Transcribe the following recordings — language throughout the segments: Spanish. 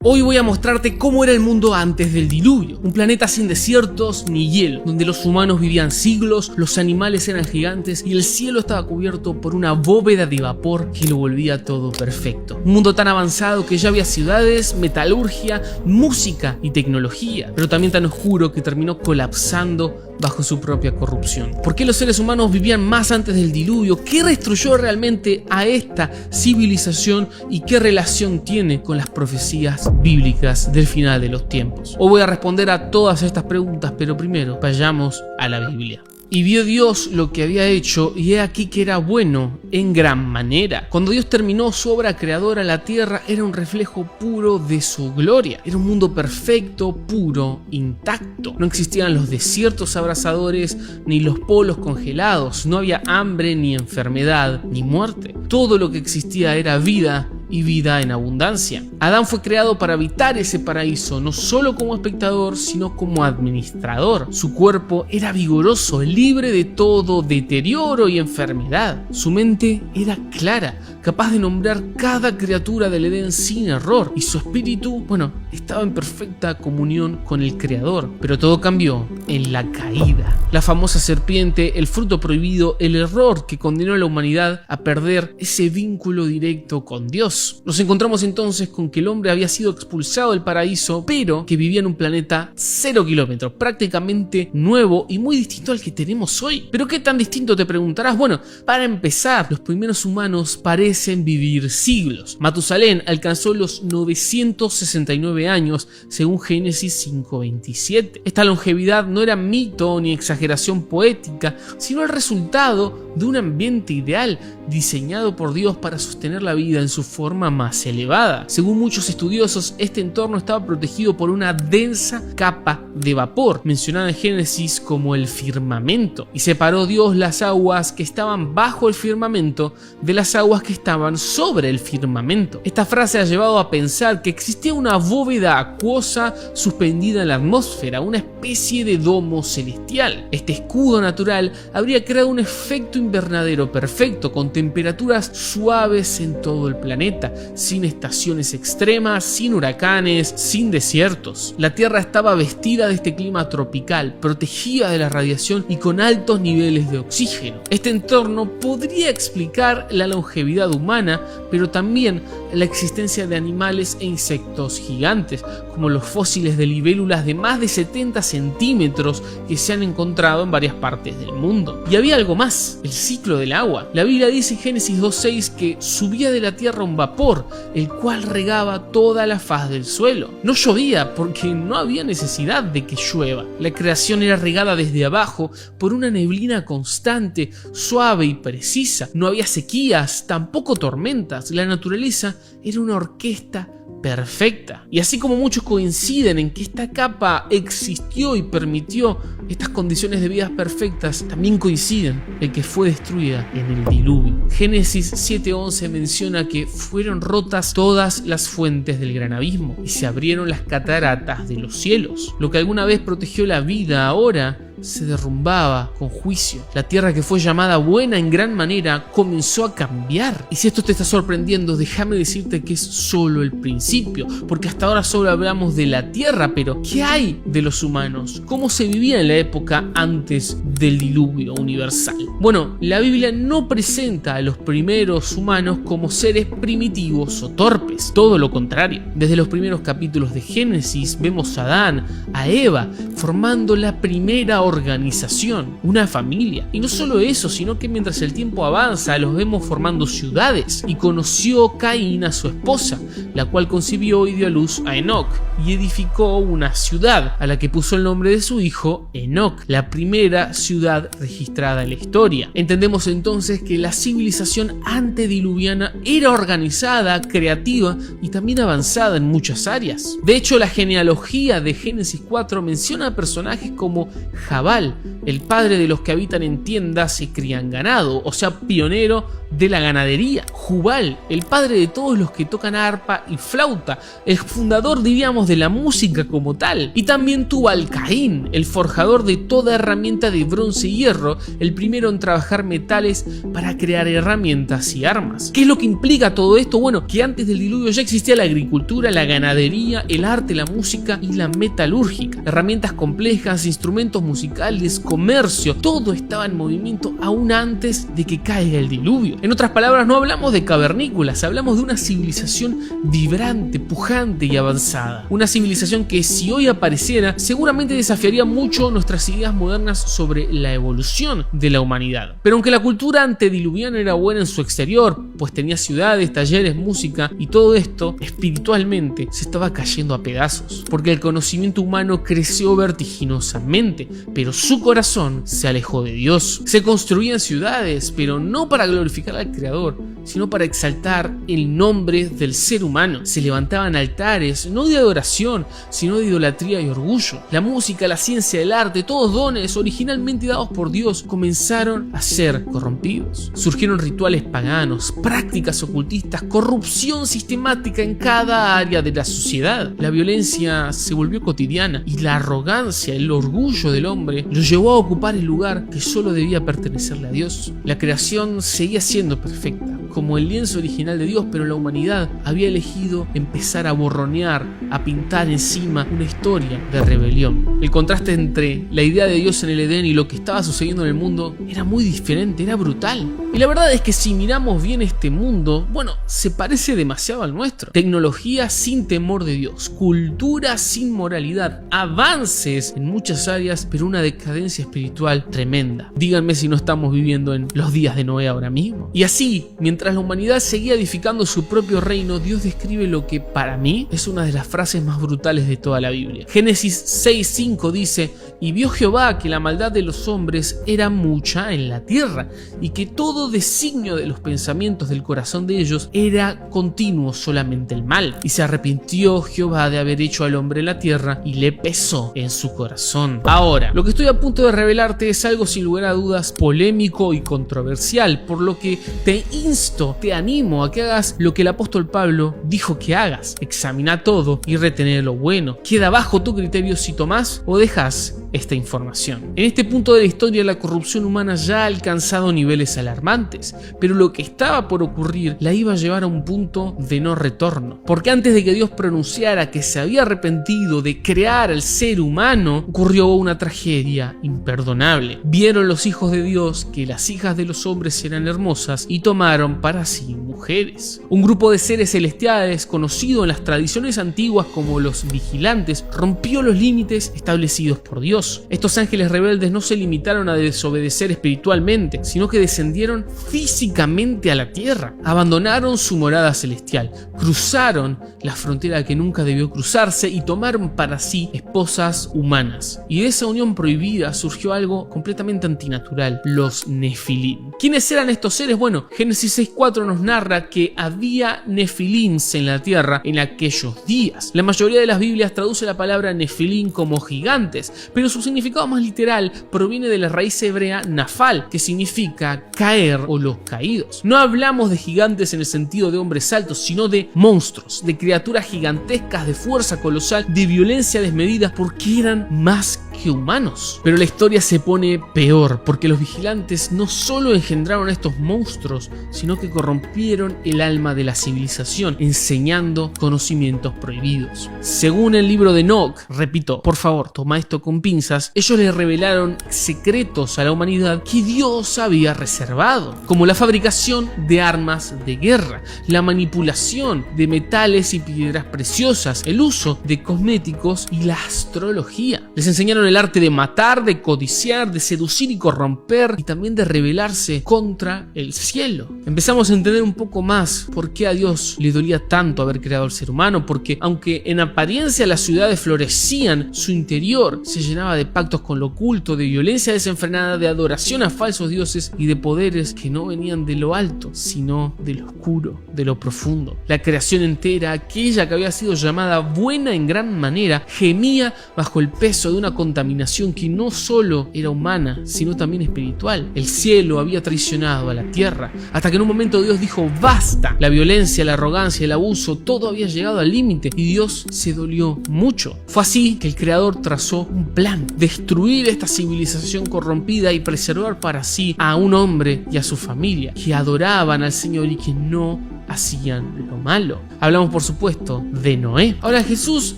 Hoy voy a mostrarte cómo era el mundo antes del diluvio. Un planeta sin desiertos ni hielo, donde los humanos vivían siglos, los animales eran gigantes y el cielo estaba cubierto por una bóveda de vapor que lo volvía todo perfecto. Un mundo tan avanzado que ya había ciudades, metalurgia, música y tecnología, pero también tan oscuro que terminó colapsando bajo su propia corrupción. ¿Por qué los seres humanos vivían más antes del diluvio? ¿Qué destruyó realmente a esta civilización y qué relación tiene con las profecías bíblicas del final de los tiempos? Hoy voy a responder a todas estas preguntas, pero primero vayamos a la Biblia. Y vio Dios lo que había hecho, y he aquí que era bueno en gran manera. Cuando Dios terminó su obra creadora, la tierra era un reflejo puro de su gloria. Era un mundo perfecto, puro, intacto. No existían los desiertos abrasadores ni los polos congelados. No había hambre, ni enfermedad, ni muerte. Todo lo que existía era vida y vida en abundancia. Adán fue creado para habitar ese paraíso, no solo como espectador, sino como administrador. Su cuerpo era vigoroso, libre de todo deterioro y enfermedad. Su mente era clara, capaz de nombrar cada criatura del Edén sin error, y su espíritu, estaba en perfecta comunión con el Creador. Pero todo cambió en la caída. La famosa serpiente, el fruto prohibido, el error que condenó a la humanidad a perder ese vínculo directo con Dios. Nos encontramos entonces con que el hombre había sido expulsado del paraíso, pero que vivía en un planeta 0 kilómetros, prácticamente nuevo y muy distinto al que tenemos hoy. ¿Pero qué tan distinto, te preguntarás? Bueno, para empezar, los primeros humanos parecen vivir siglos. Matusalén alcanzó los 969 años, según Génesis 5:27. Esta longevidad no era mito ni exageración poética, sino el resultado de un ambiente ideal diseñado por Dios para sostener la vida en su forma más elevada. Según muchos estudiosos, este entorno estaba protegido por una densa capa de vapor, mencionada en Génesis como el firmamento, y separó Dios las aguas que estaban bajo el firmamento de las aguas que estaban sobre el firmamento. Esta frase ha llevado a pensar que existía una bóveda acuosa suspendida en la atmósfera, una especie de domo celestial. Este escudo natural habría creado un efecto invernadero perfecto, con temperaturas suaves en todo el planeta, sin estaciones extremas, sin huracanes, sin desiertos. La Tierra estaba vestida de este clima tropical, protegida de la radiación y con altos niveles de oxígeno. Este entorno podría explicar la longevidad humana, pero también la existencia de animales e insectos gigantes, como los fósiles de libélulas de más de 70 centímetros que se han encontrado en varias partes del mundo. Y había algo más, el ciclo del agua. La Biblia dice en Génesis 2:6 que subía de la tierra un vapor, el cual regaba toda la faz del suelo. No llovía porque no había necesidad de que llueva. La creación era regada desde abajo por una neblina constante, suave y precisa. No había sequías, tampoco tormentas. La naturaleza era una orquesta perfecta. Y así como muchos coinciden en que esta capa existió y permitió estas condiciones de vida perfectas, también coinciden en que fue destruida en el diluvio. Génesis 7:11 menciona que fueron rotas todas las fuentes del gran abismo y se abrieron las cataratas de los cielos. Lo que alguna vez protegió la vida ahora se derrumbaba con juicio. La tierra que fue llamada buena en gran manera comenzó a cambiar. Y si esto te está sorprendiendo, déjame decirte que es solo el principio, porque hasta ahora solo hablamos de la tierra, pero ¿qué hay de los humanos? ¿Cómo se vivía en la época antes del diluvio universal? Bueno, la Biblia no presenta a los primeros humanos como seres primitivos o torpes, todo lo contrario. Desde los primeros capítulos de Génesis vemos a Adán, a Eva, formando la primera organización, una familia. Y no solo eso, sino que mientras el tiempo avanza los vemos formando ciudades. Y conoció Caín a su esposa, la cual concibió y dio a luz a Enoc, y edificó una ciudad a la que puso el nombre de su hijo Enoc, la primera ciudad registrada en la historia. Entendemos entonces que la civilización antediluviana era organizada, creativa y también avanzada en muchas áreas. De hecho, la genealogía de Génesis 4 menciona a personajes como Jabal, el padre de los que habitan en tiendas y crían ganado, o sea, pionero de la ganadería. Jubal, el padre de todos los que tocan arpa y flauta. flauta, el fundador, diríamos, de la música como tal. Y también Tubal Caín, el forjador de toda herramienta de bronce y hierro, el primero en trabajar metales para crear herramientas y armas. ¿Qué es lo que implica todo esto? Bueno, que antes del diluvio ya existía la agricultura, la ganadería, el arte, la música y la metalúrgica. Herramientas complejas, instrumentos musicales, comercio, todo estaba en movimiento aún antes de que caiga el diluvio. En otras palabras, no hablamos de cavernícolas, hablamos de una civilización vibrante, pujante y avanzada. Una civilización que, si hoy apareciera, seguramente desafiaría mucho nuestras ideas modernas sobre la evolución de la humanidad. Pero aunque la cultura antediluviana era buena en su exterior, pues tenía ciudades, talleres, música, y todo esto espiritualmente se estaba cayendo a pedazos, porque el conocimiento humano creció vertiginosamente, pero su corazón se alejó de Dios. Se construían ciudades, pero no para glorificar al Creador, sino para exaltar el nombre del ser humano. Se levantaban altares, no de adoración, sino de idolatría y orgullo. La música, la ciencia, el arte, todos dones originalmente dados por Dios, comenzaron a ser corrompidos. Surgieron rituales paganos, prácticas ocultistas, corrupción sistemática en cada área de la sociedad. La violencia se volvió cotidiana y la arrogancia, el orgullo del hombre lo llevó a ocupar el lugar que solo debía pertenecerle a Dios. La creación seguía siendo perfecta, como el lienzo original de Dios, pero la humanidad había elegido empezar a borronear, a pintar encima una historia de rebelión. El contraste entre la idea de Dios en el Edén y lo que estaba sucediendo en el mundo era muy diferente, era brutal. Y la verdad es que si miramos bien este mundo, bueno, se parece demasiado al nuestro. Tecnología sin temor de Dios, cultura sin moralidad, avances en muchas áreas, pero una decadencia espiritual tremenda. Díganme si no estamos viviendo en los días de Noé ahora mismo. Y así, mientras la humanidad seguía edificando su propio reino, Dios describe lo que para mí es una de las frases más brutales de toda la Biblia. Génesis 6:5 dice: "Y vio Jehová que la maldad de los hombres era mucha en la tierra, y que todo designio de los pensamientos del corazón de ellos era continuo solamente el mal. Y se arrepintió Jehová de haber hecho al hombre en la tierra, y le pesó en su corazón". Ahora, lo que estoy a punto de revelarte es algo sin lugar a dudas polémico y controversial, por lo que te insto, te animo a que hagas lo que el apóstol Pablo dijo que hagas: examina todo y retener lo bueno. Queda bajo tu criterio si tomás o dejas esta información. En este punto de la historia, la corrupción humana ya ha alcanzado niveles alarmantes, pero lo que estaba por ocurrir la iba a llevar a un punto de no retorno, porque antes de que Dios pronunciara que se había arrepentido de crear al ser humano, ocurrió una tragedia imperdonable. Vieron los hijos de Dios que las hijas de los hombres eran hermosas y tomaron para sí mujeres. Un grupo de seres celestiales, conocido en las tradiciones antiguas como los vigilantes, rompió los límites establecidos por Dios. Estos ángeles rebeldes no se limitaron a desobedecer espiritualmente, sino que descendieron físicamente a la tierra, abandonaron su morada celestial, cruzaron la frontera que nunca debió cruzarse y tomaron para sí esposas humanas. Y de esa unión prohibida surgió algo completamente antinatural: los Nefilim. ¿Quiénes eran estos seres? Bueno, Génesis 6:4 nos narra que había Nefilims en la tierra en aquellos días. La mayoría de las Biblias traduce la palabra Nefilim como gigantes, pero su significado más literal proviene de la raíz hebrea nafal, que significa caer o los caídos. No hablamos de gigantes en el sentido de hombres altos, sino de monstruos, de criaturas gigantescas, de fuerza colosal, de violencia desmedida, porque eran más que humanos. Pero la historia se pone peor, porque los vigilantes no solo engendraron a estos monstruos, sino que corrompieron el alma de la civilización, enseñando conocimientos prohibidos. Según el libro de Enoch, repito, por favor, toma esto con pinzas, ellos le revelaron secretos a la humanidad que Dios había reservado, como la fabricación de armas de guerra, la manipulación de metales y piedras preciosas, el uso de cosméticos y la astrología. Les enseñaron el arte de matar, de codiciar, de seducir y corromper, y también de rebelarse contra el cielo. Empezamos a entender un poco más por qué a Dios le dolía tanto haber creado al ser humano, porque aunque en apariencia las ciudades florecían, su interior se llenaba de pactos con lo oculto, de violencia desenfrenada, de adoración a falsos dioses y de poderes que no venían de lo alto, sino de lo oscuro, de lo profundo. La creación entera, aquella que había sido llamada buena en gran manera, gemía bajo el peso de una contaminación contaminación que no solo era humana, sino también espiritual. El cielo había traicionado a la tierra, hasta que en un momento Dios dijo basta. La violencia, la arrogancia, el abuso, todo había llegado al límite y Dios se dolió mucho. Fue así que el Creador trazó un plan: destruir esta civilización corrompida y preservar para sí a un hombre y a su familia, que adoraban al Señor y que no hacían lo malo. Hablamos, por supuesto, de Noé. Ahora Jesús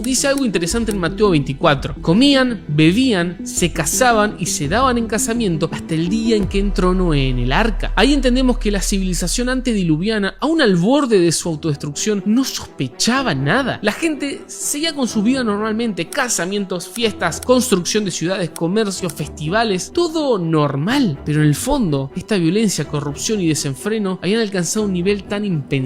dice algo interesante en Mateo 24. Comían, bebían, se casaban y se daban en casamiento hasta el día en que entró Noé en el arca. Ahí entendemos que la civilización antediluviana, aún al borde de su autodestrucción, no sospechaba nada. La gente seguía con su vida normalmente: casamientos, fiestas, construcción de ciudades, comercio, festivales, todo normal. Pero en el fondo, esta violencia, corrupción y desenfreno habían alcanzado un nivel tan impensado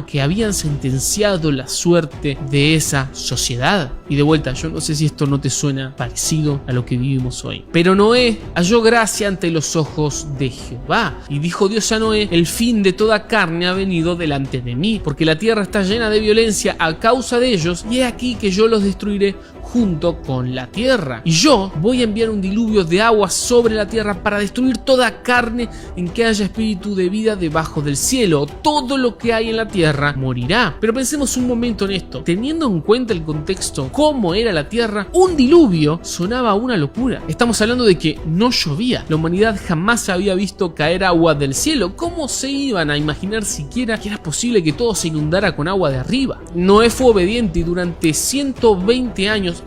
que habían sentenciado la suerte de esa sociedad. Y de vuelta, yo no sé si esto no te suena parecido a lo que vivimos hoy. Pero Noé halló gracia ante los ojos de Jehová. Y dijo Dios a Noé: el fin de toda carne ha venido delante de mí, porque la tierra está llena de violencia a causa de ellos, y he aquí que yo los destruiré junto con la tierra. Y yo voy a enviar un diluvio de agua sobre la tierra para destruir toda carne en que haya espíritu de vida debajo del cielo. Todo lo que hay en la tierra morirá. Pero pensemos un momento en esto. Teniendo en cuenta el contexto, cómo era la tierra, un diluvio sonaba una locura. Estamos hablando de que no llovía. La humanidad jamás había visto caer agua del cielo. ¿Cómo se iban a imaginar siquiera que era posible que todo se inundara con agua de arriba? Noé fue obediente y durante 120 años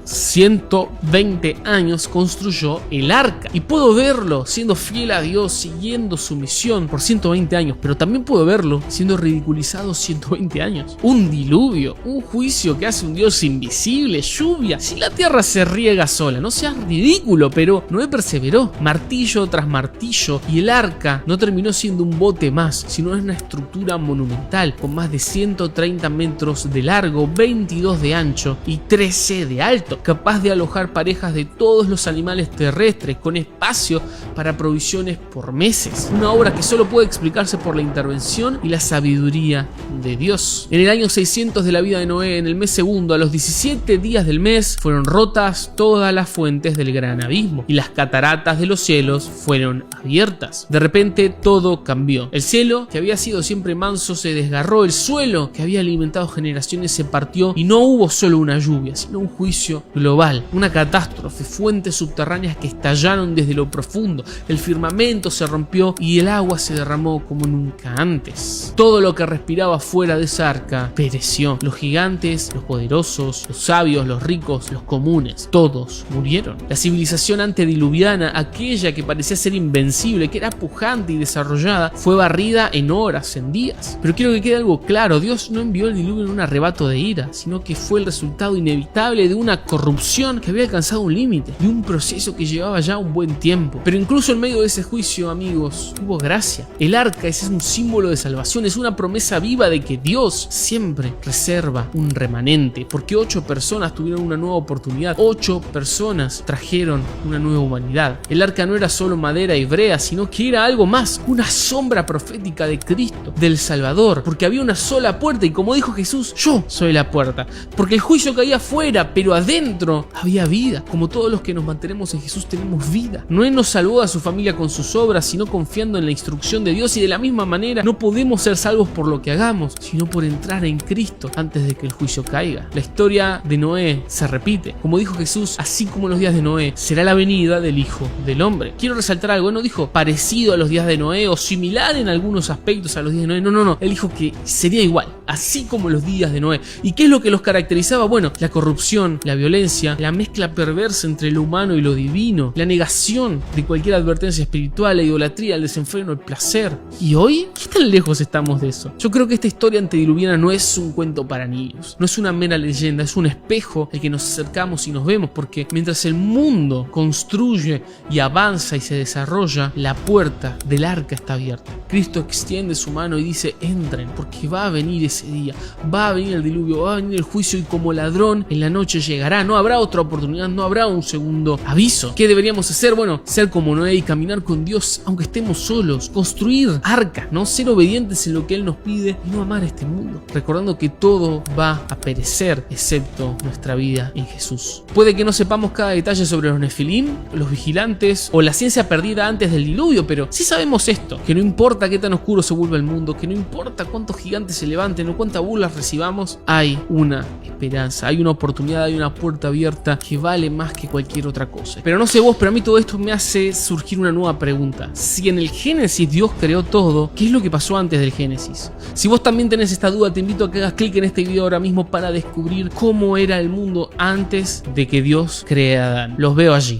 construyó el arca. Y puedo verlo siendo fiel a Dios, siguiendo su misión por 120 años, pero también puedo verlo siendo ridiculizado 120 años. Un diluvio, un juicio que hace un Dios invisible, lluvia. Si la tierra se riega sola, no seas ridículo. Pero Noé perseveró, martillo tras martillo, y el arca no terminó siendo un bote más, sino una estructura monumental con más de 130 metros de largo, 22 de ancho y 13 de alto, capaz de alojar parejas de todos los animales terrestres, con espacio para provisiones por meses. Una obra que solo puede explicarse por la intervención y la sabiduría de Dios. En el año 600 de la vida de Noé, en el mes segundo, a los 17 días del mes, fueron rotas todas las fuentes del gran abismo y las cataratas de los cielos fueron abiertas. De repente todo cambió. El cielo, que había sido siempre manso, se desgarró. El suelo, que había alimentado generaciones, se partió y no hubo solo una lluvia, sino un juicio global, una catástrofe, fuentes subterráneas que estallaron desde lo profundo. El firmamento se rompió y el agua se derramó como nunca antes. Todo lo que respiraba fuera de esa arca pereció. Los gigantes, los poderosos, los sabios, los ricos, los comunes, todos murieron. La civilización antediluviana, aquella que parecía ser invencible, que era pujante y desarrollada, fue barrida en horas, en días. Pero quiero que quede algo claro: Dios no envió el diluvio en un arrebato de ira, sino que fue el resultado inevitable de una corrupción que había alcanzado un límite, de un proceso que llevaba ya un buen tiempo. Pero incluso en medio de ese juicio, amigos, hubo gracia. El arca es un símbolo de salvación, es una promesa viva de que Dios siempre reserva un remanente, porque 8 personas tuvieron una nueva oportunidad, 8 personas trajeron una nueva humanidad. El arca no era solo madera y brea, sino que era algo más, una sombra profética de Cristo, del Salvador, porque había una sola puerta y, como dijo Jesús, yo soy la puerta, porque el juicio caía afuera, pero adentro había vida. Como todos los que nos mantenemos en Jesús tenemos vida. Noé no salvó a su familia con sus obras, sino confiando en la instrucción de Dios, y de la misma manera no podemos ser salvos por lo que hagamos, sino por entrar en Cristo antes de que el juicio caiga. La historia de Noé se repite. Como dijo Jesús, así como en los días de Noé, será la venida del Hijo del Hombre. Quiero resaltar algo: no dijo parecido a los días de Noé o similar en algunos aspectos a los días de Noé. No. Él dijo que sería igual, así como los días de Noé. ¿Y qué es lo que los caracterizaba? Bueno, la corrupción, la violencia, la mezcla perversa entre lo humano y lo divino, la negación de cualquier advertencia espiritual, la idolatría, el desenfreno, el placer. ¿Y hoy? ¿Qué tan lejos estamos de eso? Yo creo que esta historia antediluviana no es un cuento para niños, no es una mera leyenda, es un espejo al que nos acercamos y nos vemos, porque mientras el mundo construye y avanza y se desarrolla, la puerta del arca está abierta. Cristo extiende su mano y dice: entren, porque va a venir ese día, va a venir el diluvio, va a venir el juicio, y como ladrón en la noche llega llegará, no habrá otra oportunidad, no habrá un segundo aviso. ¿Qué deberíamos hacer? Bueno, ser como Noé y caminar con Dios aunque estemos solos, construir arcas, ¿no? Ser obedientes en lo que Él nos pide y no amar este mundo, recordando que todo va a perecer excepto nuestra vida en Jesús. Puede que no sepamos cada detalle sobre los Nefilim, los vigilantes o la ciencia perdida antes del diluvio, pero sí sabemos esto, que no importa qué tan oscuro se vuelva el mundo, que no importa cuántos gigantes se levanten o cuántas burlas recibamos, hay una esperanza, hay una oportunidad, hay una puerta abierta que vale más que cualquier otra cosa. Pero no sé vos, pero a mí todo esto me hace surgir una nueva pregunta. Si en el Génesis Dios creó todo, ¿qué es lo que pasó antes del Génesis? Si vos también tenés esta duda, te invito a que hagas clic en este video ahora mismo para descubrir cómo era el mundo antes de que Dios cree a Adán. Los veo allí.